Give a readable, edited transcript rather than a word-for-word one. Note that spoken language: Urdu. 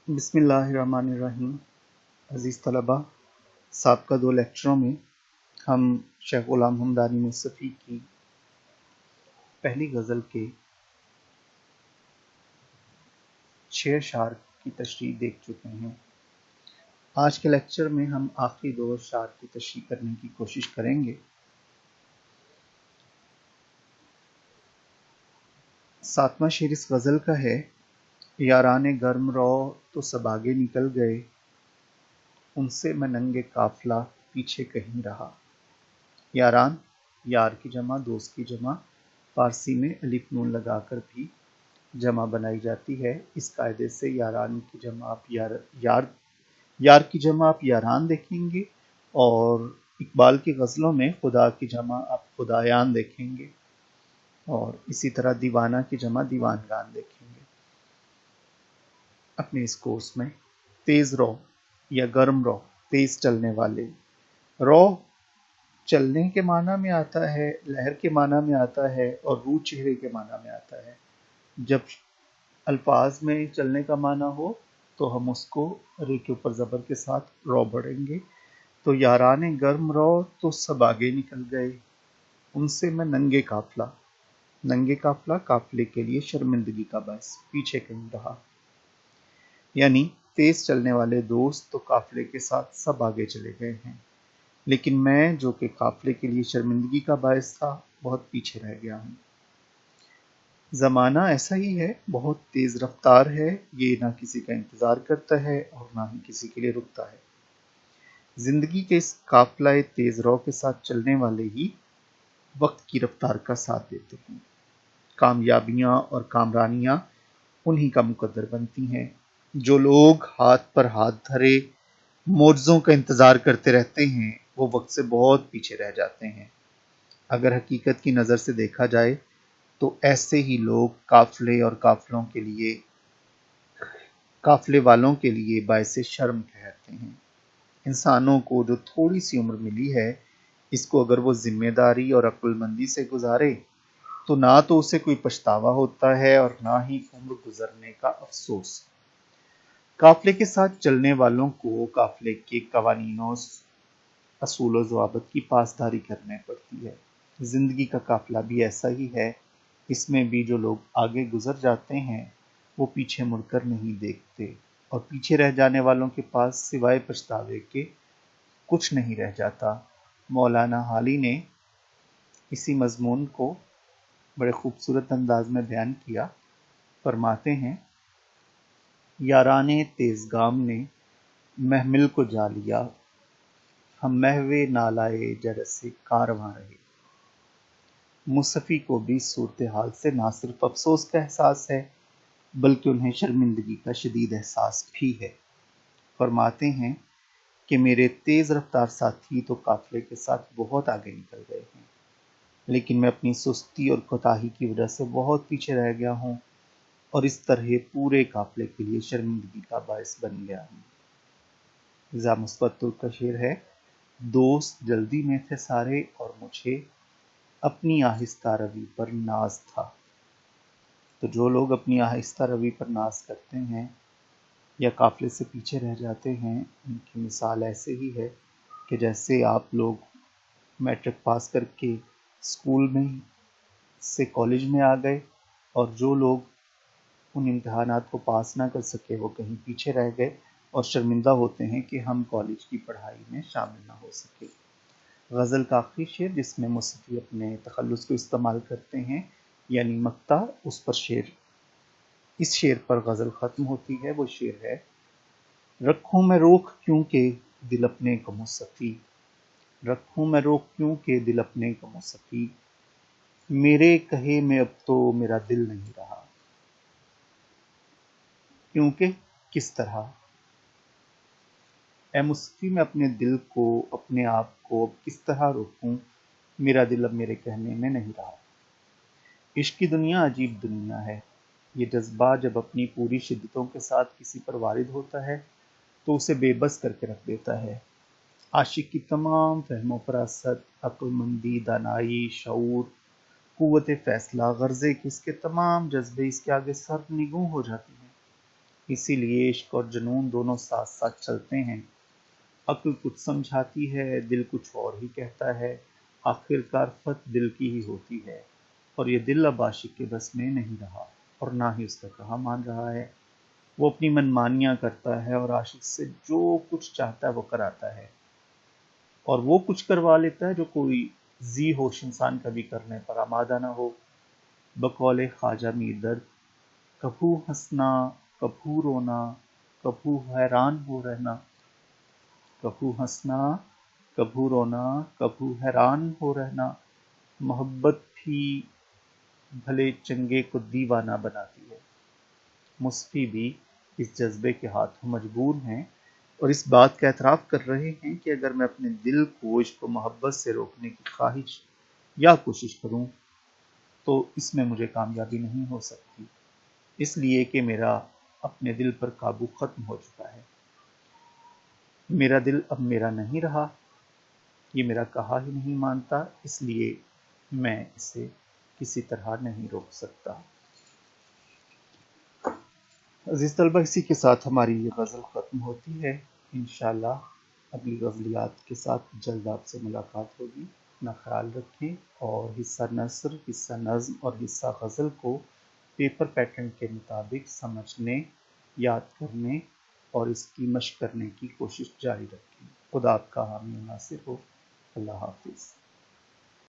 بسم اللہ الرحمن الرحیم۔ عزیز طلبہ، سابقہ 2 لیکچروں میں ہم شیخ غلام حمدانی مصطفی کی پہلی غزل کے 6 اشعار کی تشریح دیکھ چکے ہیں۔ آج کے لیکچر میں ہم آخری 2 اشعار کی تشریح کرنے کی کوشش کریں گے۔ 7واں شعر اس غزل کا ہے: یاران گرم رو تو سب آگے نکل گئے، ان سے میں ننگے قافلہ پیچھے کہیں رہا۔ یاران، یار کی جمع، دوست کی جمع، فارسی میں الف نون لگا کر بھی جمع بنائی جاتی ہے۔ اس قاعدے سے یاران کی جمع آپ یار کی جمع آپ یاران دیکھیں گے، اور اقبال کی غزلوں میں خدا کی جمع آپ خدایان دیکھیں گے، اور اسی طرح دیوانہ کی جمع دیوانگان دیکھیں گے۔ اپنے اس کورس میں تیز رو یا گرم رو، تیز چلنے والے۔ رو چلنے کے معنی میں آتا ہے، لہر کے معنی میں آتا ہے، اور رو چہرے کے معنی میں آتا ہے۔ جب الفاظ میں چلنے کا معنی ہو تو ہم اس کو رے کے اوپر زبر کے ساتھ رو پڑھیں گے۔ تو یاران گرم رو تو سب آگے نکل گئے، ان سے میں ننگے قافلہ، ننگے قافلہ قافلے کے لیے شرمندگی کا باعث، پیچھے کہیں رہا۔ یعنی تیز چلنے والے دوست تو قافلے کے ساتھ سب آگے چلے گئے ہیں، لیکن میں جو کہ قافلے کے لیے شرمندگی کا باعث تھا، بہت پیچھے رہ گیا ہوں۔ زمانہ ایسا ہی ہے، بہت تیز رفتار ہے، یہ نہ کسی کا انتظار کرتا ہے اور نہ ہی کسی کے لیے رکتا ہے۔ زندگی کے اس قافلہ تیز رو کے ساتھ چلنے والے ہی وقت کی رفتار کا ساتھ دیتے ہیں۔ کامیابیاں اور کامرانیاں انہی کا مقدر بنتی ہیں۔ جو لوگ ہاتھ پر ہاتھ دھرے معجزوں کا انتظار کرتے رہتے ہیں، وہ وقت سے بہت پیچھے رہ جاتے ہیں۔ اگر حقیقت کی نظر سے دیکھا جائے تو ایسے ہی لوگ قافلے اور قافلے والوں کے لیے باعث شرم ٹھہرتے ہیں۔ انسانوں کو جو تھوڑی سی عمر ملی ہے، اس کو اگر وہ ذمہ داری اور عقل مندی سے گزارے تو نہ تو اسے کوئی پچھتاوا ہوتا ہے اور نہ ہی عمر گزرنے کا افسوس۔ قافلے کے ساتھ چلنے والوں کو قافلے کے قوانین و اصول و ضوابط کی پاسداری کرنے پڑتی ہے۔ زندگی کا قافلہ بھی ایسا ہی ہے، اس میں بھی جو لوگ آگے گزر جاتے ہیں وہ پیچھے مڑ کر نہیں دیکھتے، اور پیچھے رہ جانے والوں کے پاس سوائے پچھتاوے کے کچھ نہیں رہ جاتا۔ مولانا حالی نے اسی مضمون کو بڑے خوبصورت انداز میں بیان کیا۔ فرماتے ہیں: یاران تیزگام نے محمل کو جا لیا، ہم محو نالائے جرس کارواں رہے۔ مصطفی کو بھی صورتحال سے نہ صرف افسوس کا احساس ہے بلکہ انہیں شرمندگی کا شدید احساس بھی ہے۔ فرماتے ہیں کہ میرے تیز رفتار ساتھی تو قافلے کے ساتھ بہت آگے نکل گئے ہیں، لیکن میں اپنی سستی اور کوتاہی کی وجہ سے بہت پیچھے رہ گیا ہوں، اور اس طرح پورے قافلے کے لیے شرمندگی کا باعث بن گیا ہوں۔ رضا مثبت ترک کا شعر ہے: دوست جلدی میں تھے سارے اور مجھے اپنی آہستہ روی پر ناز تھا۔ تو جو لوگ اپنی آہستہ روی پر ناز کرتے ہیں یا قافلے سے پیچھے رہ جاتے ہیں، ان کی مثال ایسے ہی ہے کہ جیسے آپ لوگ میٹرک پاس کر کے اسکول میں سے کالج میں آ گئے، اور جو لوگ ان امتحانات کو پاس نہ کر سکے وہ کہیں پیچھے رہ گئے اور شرمندہ ہوتے ہیں کہ ہم کالج کی پڑھائی میں شامل نہ ہو سکے۔ غزل کا آخری شعر جس میں مصطفی اپنے تخلص کو استعمال کرتے ہیں، یعنی مقطع، اس شعر پر غزل ختم ہوتی ہے۔ وہ شعر ہے: رکھوں میں روک کیوں کہ دل اپنے کو مصطفی، رکھوں میں روک کیوں کہ دل اپنے کو مصطفی، میرے کہے میں اب تو میرا دل نہیں رہا۔ کیونکہ کس طرح؟ اے مصطفی، میں اپنے دل کو، اپنے آپ کو اب کس طرح روکوں؟ میرا دل اب میرے کہنے میں نہیں رہا۔ عشق کی دنیا عجیب دنیا ہے۔ یہ جذبہ جب اپنی پوری شدتوں کے ساتھ کسی پر وارد ہوتا ہے تو اسے بے بس کر کے رکھ دیتا ہے۔ عاشق کی تمام فہم و فراست، عقل مندی، دانائی، شعور، قوت فیصلہ، غرضے کہ اس کے تمام جذبے اس کے آگے سر نگوں ہو جاتی ہیں۔ اسی لیے عشق اور جنون دونوں ساتھ ساتھ چلتے ہیں۔ عقل کچھ سمجھاتی ہے، دل کچھ اور ہی کہتا ہے، آخر کار فتح دل کی ہی ہوتی ہے، اور یہ دل اب عاشق کے بس میں نہیں رہا اور نہ ہی اس کا کہا مان رہا ہے۔ وہ اپنی منمانیاں کرتا ہے اور عاشق سے جو کچھ چاہتا ہے وہ کراتا ہے، اور وہ کچھ کروا لیتا ہے جو کوئی ذی ہوش انسان کبھی کرنے پر آمادہ نہ ہو۔ بقول خواجہ میر درد، کبھو ہنسنا کبھو رونا، کبھو حیران ہو رہنا، کبھو ہنسنا کبھو رونا، کبھو حیران ہو رہنا، محبت بھی بھلے چنگے کو دیوانہ بناتی ہے۔ مصفی بھی اس جذبے کے ہاتھوں مجبور ہیں اور اس بات کا اعتراف کر رہے ہیں کہ اگر میں اپنے دل کو عشق و محبت سے روکنے کی خواہش یا کوشش کروں تو اس میں مجھے کامیابی نہیں ہو سکتی، اس لیے کہ میرا اپنے دل پر قابو ختم ہو چکا ہے۔ میرا دل اب میرا نہیں رہا، یہ میرا کہا ہی نہیں مانتا، اس لیے میں اسے کسی طرح نہیں روک سکتا۔ عزیز طلبہ، اسی کے ساتھ ہماری یہ غزل ختم ہوتی ہے۔ انشاءاللہ اگلی غزلیات کے ساتھ جلد آپ سے ملاقات ہوگی۔ اپنا خیال رکھیں اور حصہ نثر، حصہ نظم اور حصہ غزل کو پیپر پیٹرن کے مطابق سمجھنے، یاد کرنے اور اس کی مشق کرنے کی کوشش جاری رکھیں۔ خدا آپ کا حامی و ناصر ہو۔ اللہ حافظ۔